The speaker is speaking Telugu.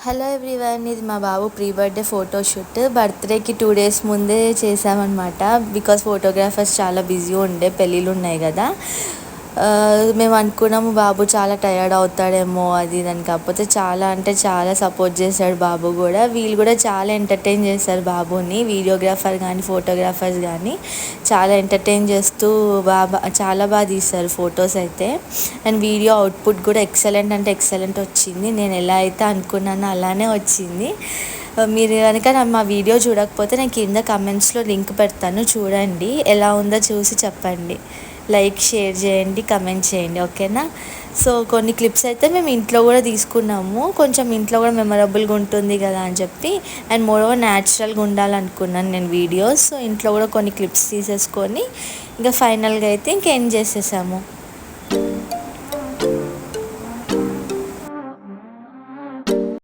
హలో ఎవ్రీవన్, ఇది మా బాబు ప్రీ బర్త్డే ఫోటోషూట్. బర్త్డేకి 2 days ముందే చేసామన్నమాట. బికాస్ ఫోటోగ్రాఫర్స్ చాలా బిజీ ఉండే, పెళ్ళిళ్ళు ఉన్నాయి కదా. మేము అనుకున్నాము బాబు చాలా టయర్డ్ అవుతాడేమో అది దాని, కాకపోతే చాలా అంటే చాలా సపోర్ట్ చేశాడు బాబు కూడా. వీళ్ళు కూడా చాలా ఎంటర్టైన్ చేశారు బాబుని, వీడియోగ్రాఫర్ కానీ ఫోటోగ్రాఫర్స్ కానీ చాలా ఎంటర్టైన్ చేస్తూ చాలా బాగా తీశారు ఫొటోస్ అయితే. అండ్ వీడియో అవుట్పుట్ కూడా ఎక్సలెంట్ అంటే ఎక్సలెంట్ వచ్చింది. నేను ఎలా అయితే అనుకున్నానో అలానే వచ్చింది. మీరు కనుక మా వీడియో చూడకపోతే నేను కింద కమెంట్స్లో లింక్ పెడతాను, చూడండి. ఎలా ఉందో చూసి చెప్పండి. లైక్, షేర్ చేయండి, కమెంట్ చేయండి, ఓకేనా. సో కొన్ని క్లిప్స్ అయితే మేము ఇంట్లో కూడా తీసుకున్నాము, కొంచెం ఇంట్లో కూడా మెమరబుల్గా ఉంటుంది కదా అని చెప్పి. అండ్ మోరోవర్ న్యాచురల్గా ఉండాలనుకున్నాను నేను వీడియోస్. సో ఇంట్లో కూడా కొన్ని క్లిప్స్ తీసేసుకొని ఇంకా ఫైనల్గా అయితే ఇంక ఎండ్ చేసేసాము.